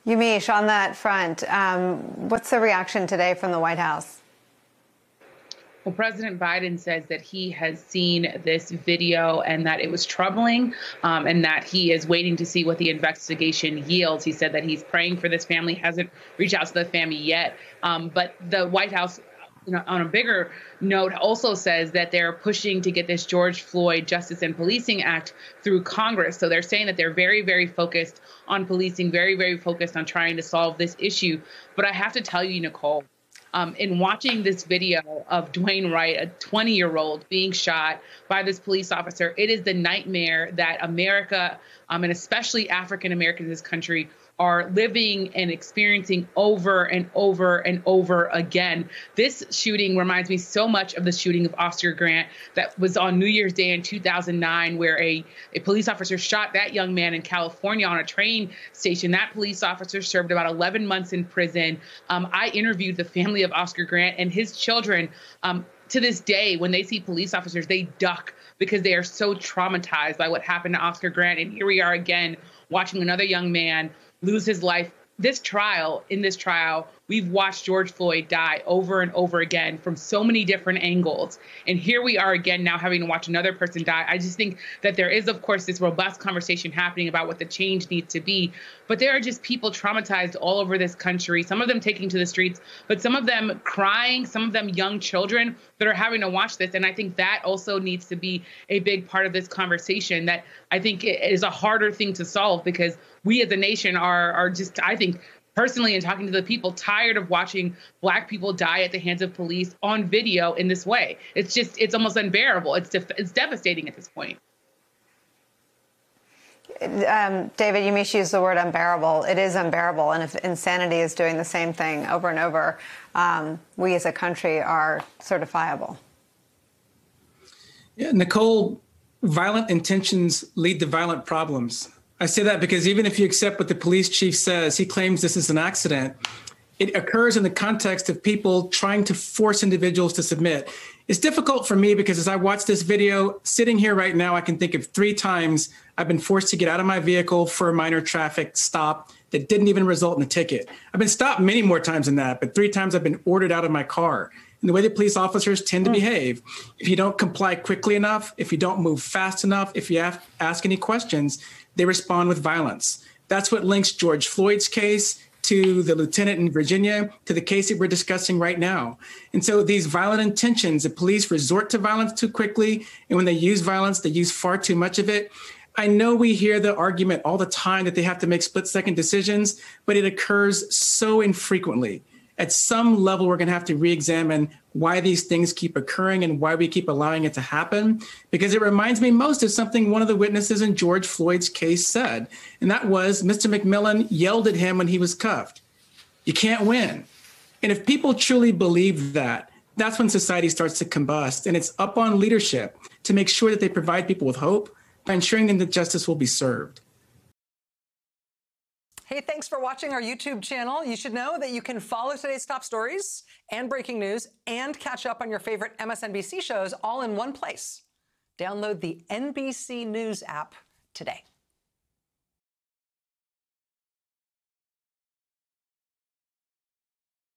Yamiche, on that front, what's the reaction today from the White House? Well, President Biden says that he has seen this video and that it was troubling, and that he is waiting to see what the investigation yields. He said that he's praying for this family, hasn't reached out to the family yet. But the White House, on a bigger note, also says that they're pushing to get this George Floyd Justice and Policing Act through Congress. So they're saying that they're very, very focused on policing, very, very focused on trying to solve this issue. But I have to tell you, Nicole, in watching this video of Dwayne Wright, a 20-year-old, being shot by this police officer, it is the nightmare that America, and especially African Americans in this country, are living and experiencing over and over and over again. This shooting reminds me so much of the shooting of Oscar Grant that was on New Year's Day in 2009, where a police officer shot that young man in California on a train station. That police officer served about 11 months in prison. I interviewed the family of Oscar Grant and his children. To this day, when they see police officers, they duck because they are so traumatized by what happened to Oscar Grant. And here we are again, watching another young man lose his life. In this trial, we've watched George Floyd die over and over again from so many different angles. And here we are again now having to watch another person die. I just think that there is, of course, this robust conversation happening about what the change needs to be. But there are just people traumatized all over this country, some of them taking to the streets, but some of them crying, some of them young children that are having to watch this. And I think that also needs to be a big part of this conversation that I think is a harder thing to solve, because we as a nation are just, I think, personally, and talking to the people, tired of watching Black people die at the hands of police on video in this way. It's almost unbearable. It's devastating at this point. David, Yamiche used the word unbearable. It is unbearable. And if insanity is doing the same thing over and over, we as a country are certifiable. Yeah, Nicole, violent intentions lead to violent problems. I say that because even if you accept what the police chief says, he claims this is an accident. It occurs in the context of people trying to force individuals to submit. It's difficult for me because as I watch this video, sitting here right now, I can think of 3 times I've been forced to get out of my vehicle for a minor traffic stop that didn't even result in a ticket. I've been stopped many more times than that, but 3 times I've been ordered out of my car. And the way that police officers tend to behave, if you don't comply quickly enough, if you don't move fast enough, if you ask any questions, they respond with violence. That's what links George Floyd's case to the lieutenant in Virginia, to the case that we're discussing right now. And so these violent intentions, the police resort to violence too quickly. And when they use violence, they use far too much of it. I know we hear the argument all the time that they have to make split-second decisions, but it occurs so infrequently. At some level, we're going to have to re-examine why these things keep occurring and why we keep allowing it to happen, because it reminds me most of something one of the witnesses in George Floyd's case said, and that was Mr. McMillan yelled at him when he was cuffed. You can't win. And if people truly believe that, that's when society starts to combust, and it's up on leadership to make sure that they provide people with hope by ensuring that justice will be served. Hey, thanks for watching our YouTube channel. You should know that you can follow today's top stories and breaking news and catch up on your favorite MSNBC shows all in one place. Download the NBC News app today.